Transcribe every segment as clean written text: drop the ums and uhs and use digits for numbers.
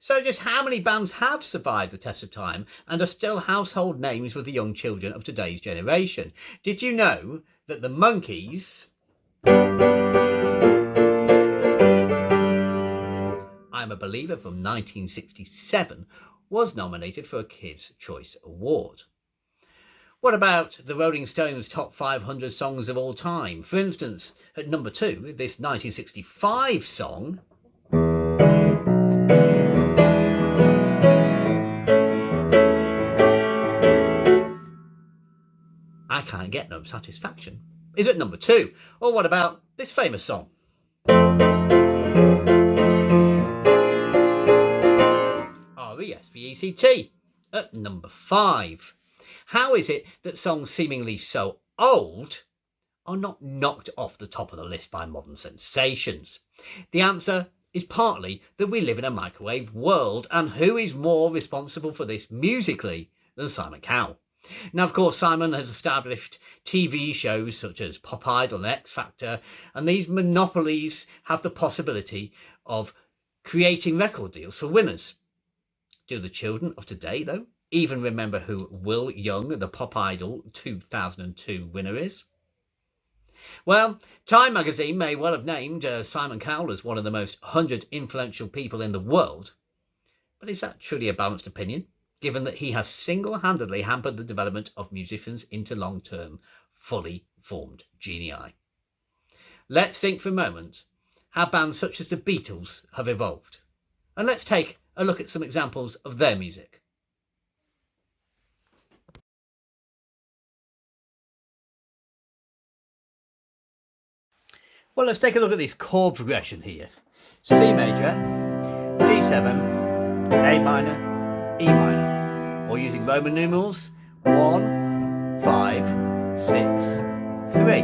So just how many bands have survived the test of time and are still household names with the young children of today's generation? Did you know that the Monkees, I'm a Believer from 1967, was nominated for a Kids' Choice Award? What about the Rolling Stones' top 500 songs of all time? For instance, at number 2, this 1965 song, I Can't Get No Satisfaction, is at number 2. Or what about this famous song? R-E-S-P-E-C-T at number 5. How is it that songs seemingly so old are not knocked off the top of the list by modern sensations? The answer is partly that we live in a microwave world, and who is more responsible for this musically than Simon Cowell? Now, of course, Simon has established TV shows such as Pop Idol and X Factor, and these monopolies have the possibility of creating record deals for winners. Do the children of today, though, even remember who Will Young, the Pop Idol 2002 winner, is? Well, Time magazine may well have named Simon Cowell as one of the most 100 influential people in the world, but is that truly a balanced opinion, given that he has single-handedly hampered the development of musicians into long-term, fully formed genii? Let's think for a moment how bands such as the Beatles have evolved, and let's take a look at some examples of their music. Well, let's take a look at this chord progression here. C major, G7, A minor, E minor, or using Roman numerals, 1, 5, 6, 3.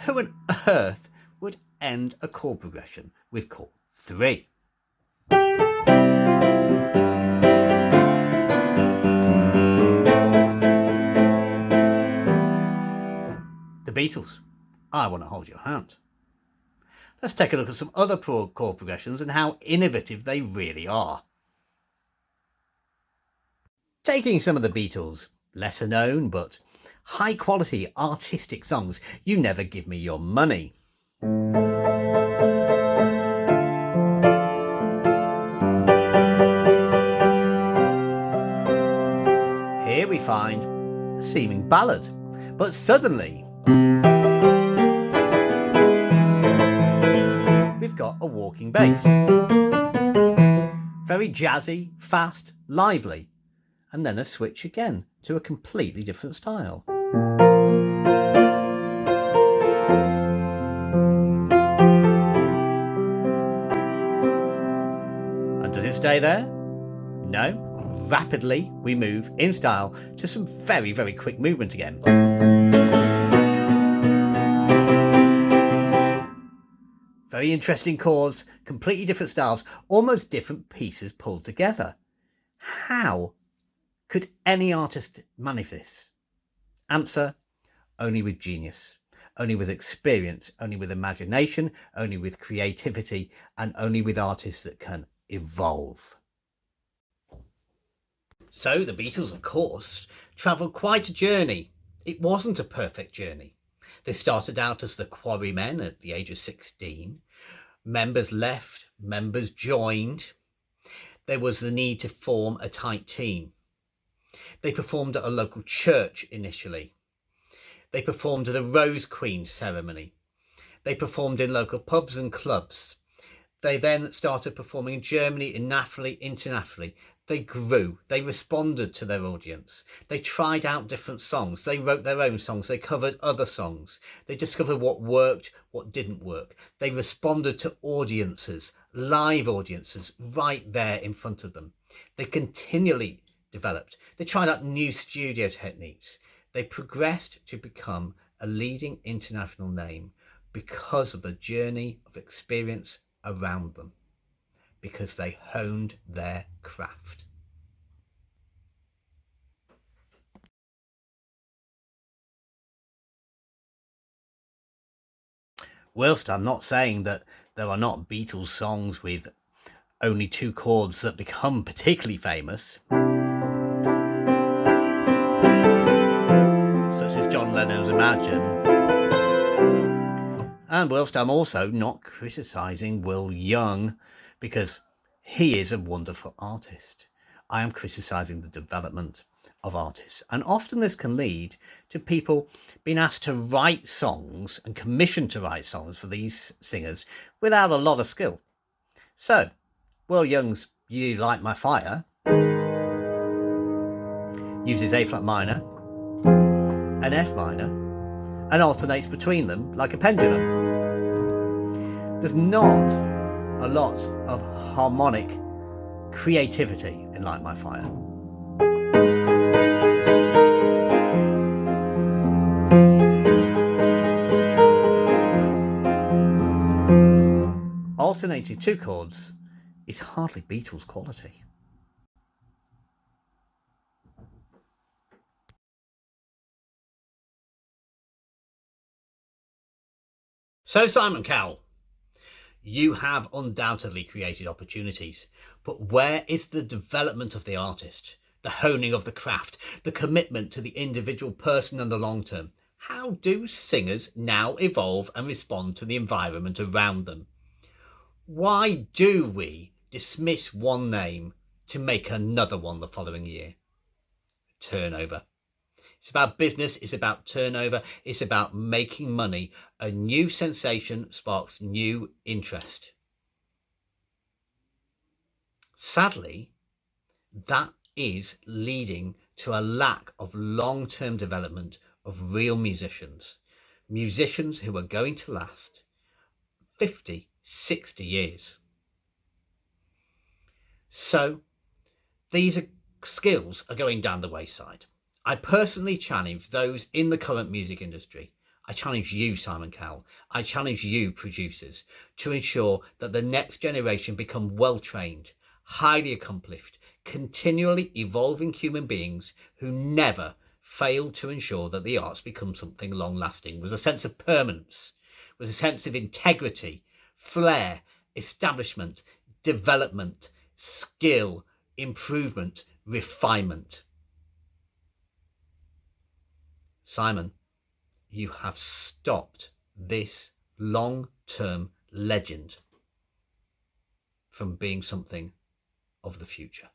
Who on earth would end a chord progression with chord 3? The Beatles. I Want to Hold Your Hand. Let's take a look at some other chord progressions and how innovative they really are. Taking some of the Beatles' lesser known but high quality artistic songs, You Never Give Me Your Money. Here we find a seeming ballad, but suddenly we've got a walking bass. Very jazzy, fast, lively, and then a switch again to a completely different style. And does it stay there? No. Rapidly we move in style to some very, very quick movement again. Very interesting chords, completely different styles, almost different pieces pulled together. How could any artist manage this? Answer: only with genius, only with experience, only with imagination, only with creativity, and only with artists that can evolve. So the Beatles, of course, travelled quite a journey. It wasn't a perfect journey. They started out as the Quarrymen at the age of 16. Members left, members joined. There was the need to form a tight team. They performed at a local church initially. They performed at a Rose Queen ceremony. They performed in local pubs and clubs. They then started performing in Germany, internationally. They grew. They responded to their audience. They tried out different songs. They wrote their own songs. They covered other songs. They discovered what worked, what didn't work. They responded to audiences, live audiences, right there in front of them. They continually developed. They tried out new studio techniques. They progressed to become a leading international name because of the journey of experience around them, because they honed their craft. Whilst I'm not saying that there are not Beatles songs with only two chords that become particularly famous, such as John Lennon's Imagine. And whilst I'm also not criticising Will Young, because he is a wonderful artist, I am criticising the development of artists. And often this can lead to people being asked to write songs and commissioned to write songs for these singers without a lot of skill. So, Will Young's You Light My Fire uses A flat minor and F minor and alternates between them like a pendulum. There's not a lot of harmonic creativity in Light My Fire. Alternating two chords is hardly Beatles quality. So Simon Cowell, you have undoubtedly created opportunities, but where is the development of the artist, the honing of the craft, the commitment to the individual person and the long term? How do singers now evolve and respond to the environment around them? Why do we dismiss one name to make another one the following year? Turnover. It's about business, it's about turnover, it's about making money. A new sensation sparks new interest. Sadly, that is leading to a lack of long-term development of real musicians who are going to last 50, 60 years. So these skills are going down the wayside. I personally challenge those in the current music industry. I challenge you, Simon Cowell. I challenge you, producers, to ensure that the next generation become well-trained, highly accomplished, continually evolving human beings who never fail to ensure that the arts become something long-lasting, with a sense of permanence, with a sense of integrity, flair, establishment, development, skill, improvement, refinement. Simon, you have stopped this long-term legend from being something of the future.